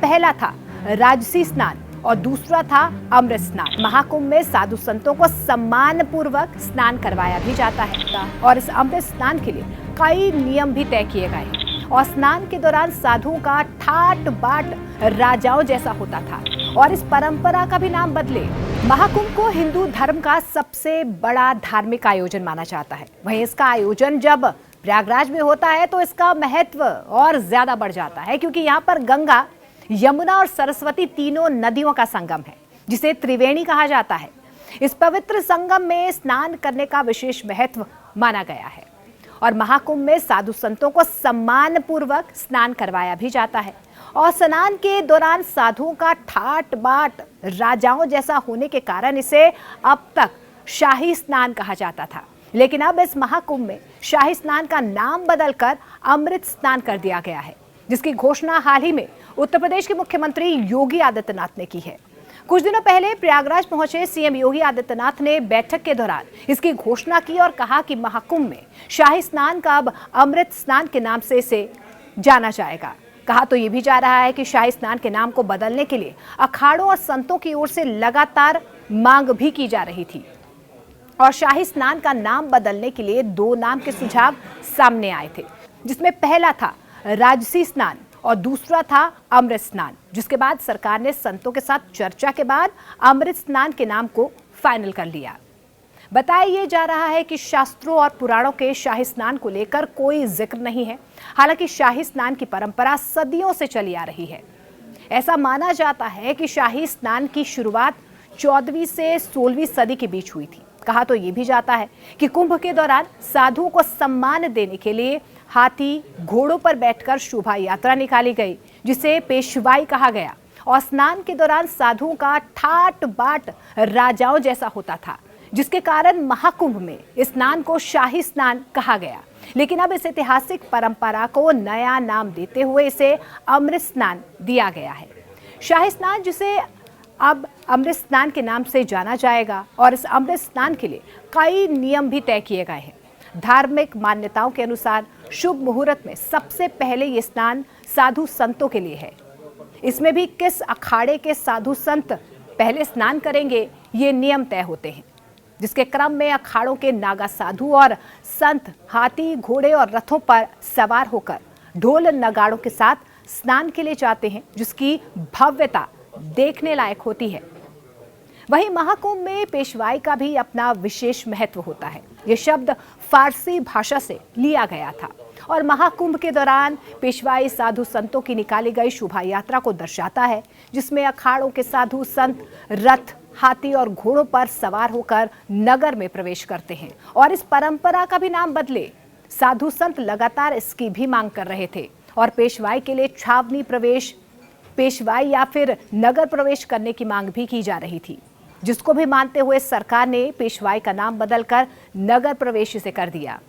पहला था राजसी स्नान और दूसरा था अमृत स्नान। महाकुंभ में साधु संतों को सम्मान पूर्वक स्नान करवाया भी जाता है और इस अमृत स्नान के लिए कई नियम भी तय किए गए हैं और स्नान के दौरान साधुओं का ठाट बाट राजाओं जैसा होता था और इस परंपरा का भी नाम बदले। महाकुंभ को हिंदू धर्म का सबसे बड़ा धार्मिक आयोजन माना जाता है। वहीं इसका आयोजन जब प्रयागराज में होता है तो इसका महत्व और ज्यादा बढ़ जाता है, क्योंकि यहाँ पर गंगा, यमुना और सरस्वती तीनों नदियों का संगम है, जिसे त्रिवेणी कहा जाता है। इस पवित्र संगम में स्नान करने का विशेष महत्व माना गया है और महाकुंभ में साधु संतों को सम्मान पूर्वक स्नान करवाया भी जाता है और स्नान के दौरान साधुओं का ठाट बाट राजाओं जैसा होने के कारण इसे अब तक शाही स्नान कहा जाता था। लेकिन अब इस महाकुंभ में शाही स्नान का नाम बदलकर अमृत स्नान कर दिया गया है, जिसकी घोषणा हाल ही में उत्तर प्रदेश के मुख्यमंत्री योगी आदित्यनाथ ने की है। कुछ दिनों पहले प्रयागराज पहुंचे सीएम योगी आदित्यनाथ ने बैठक के दौरान इसकी घोषणा की और कहा कि महाकुंभ में शाही स्नान का अब अमृत स्नान के नाम से इसे जाना जाएगा। कहा तो ये भी जा रहा है कि शाही स्नान के नाम को बदलने के लिए अखाड़ों और संतों की ओर से लगातार मांग भी की जा रही थी और शाही स्नान का नाम बदलने के लिए 2 नाम के सुझाव सामने आए थे, जिसमें पहला था राजसी स्नान और दूसरा था अमृत स्नान, जिसके बाद सरकार ने संतों के साथ चर्चा के बाद अमृत स्नान के नाम को फाइनल कर लिया। बताया ये जा रहा है कि शास्त्रों और पुराणों के शाही स्नान को लेकर कोई जिक्र नहीं है। हालांकि शाही स्नान की परंपरा सदियों से चली आ रही है। ऐसा माना जाता है कि शाही स्नान की शुरुआत 14वीं से 16वीं सदी के बीच हुई थी। कहा तो ये भी जाता है कि कुंभ के दौरान साधुओं को सम्मान देने के लिए हाथी, घोड़ों पर बैठकर शोभा यात्रा निकाली गई, जिसे पेशवाई कहा गया और स्नान के दौरान साधुओं का ठाट बाट राजाओं जैसा होता था, जिसके कारण महाकुंभ में स्नान को शाही स्नान कहा गया। लेकिन अब इस ऐतिहासिक परंपरा को नया नाम देते हुए इसे अमृत स्नान दिया गया है। शाही स्नान, जिसे अब अमृत स्नान के नाम से जाना जाएगा और इस अमृत स्नान के लिए कई नियम भी तय किए गए हैं। धार्मिक मान्यताओं के अनुसार शुभ मुहूर्त में सबसे पहले ये स्नान साधु संतों के लिए है। इसमें भी किस अखाड़े के साधु संत पहले स्नान करेंगे, ये नियम तय होते हैं, जिसके क्रम में अखाड़ों के नागा साधु और संत हाथी, घोड़े और रथों पर सवार होकर ढोल नगाड़ों के साथ स्नान के लिए जाते हैं, जिसकी भव्यता देखने लायक होती है। वहीं महाकुंभ में पेशवाई का भी अपना विशेष महत्व होता है। ये शब्द फारसी भाषा से लिया गया था और महाकुंभ के दौरान पेशवाई साधु संतों की निकाली गई शोभा यात्रा को दर्शाता है, जिसमें अखाड़ों के साधु संत रथ, हाथी और घोड़ों पर सवार होकर नगर में प्रवेश करते हैं और इस परंपरा का भी नाम बदले। साधु संत लगातार इसकी भी मांग कर रहे थे और पेशवाई के लिए छावनी प्रवेश, पेशवाई या फिर नगर प्रवेश करने की मांग भी की जा रही थी, जिसको भी मानते हुए सरकार ने पेशवाई का नाम बदलकर नगर प्रवेश से कर दिया।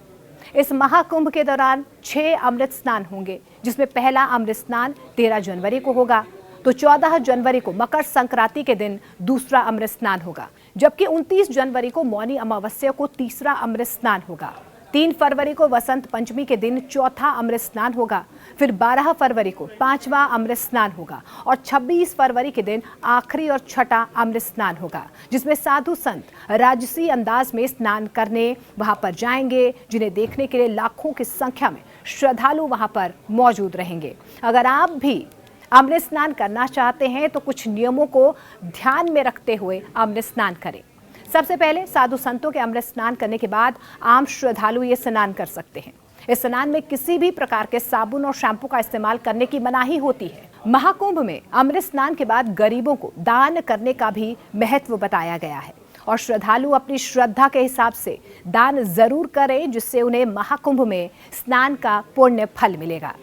इस महाकुंभ के दौरान 6 अमृत स्नान होंगे, जिसमें पहला अमृत स्नान 13 जनवरी को होगा, तो 14 जनवरी को मकर संक्रांति के दिन दूसरा अमृत स्नान होगा, जबकि 29 जनवरी को मौनी अमावस्या को तीसरा अमृत स्नान होगा। 3 फरवरी को वसंत पंचमी के दिन चौथा अमृत स्नान होगा, फिर 12 फरवरी को 5वां अमृत स्नान होगा और 26 फरवरी के दिन आखिरी और छठा अमृत स्नान होगा, जिसमें साधु संत राजसी अंदाज में स्नान करने वहां पर जाएंगे, जिन्हें देखने के लिए लाखों की संख्या में श्रद्धालु वहां पर मौजूद रहेंगे। अगर आप भी अमृत स्नान करना चाहते हैं तो कुछ नियमों को ध्यान में रखते हुए अमृत स्नान करें। सबसे पहले साधु संतों के अमृत स्नान करने के बाद आम श्रद्धालु ये स्नान कर सकते हैं। इस स्नान में किसी भी प्रकार के साबुन और शैम्पू का इस्तेमाल करने की मनाही होती है। महाकुंभ में अमृत स्नान के बाद गरीबों को दान करने का भी महत्व बताया गया है और श्रद्धालु अपनी श्रद्धा के हिसाब से दान जरूर करें, जिससे उन्हें महाकुंभ में स्नान का पुण्य फल मिलेगा।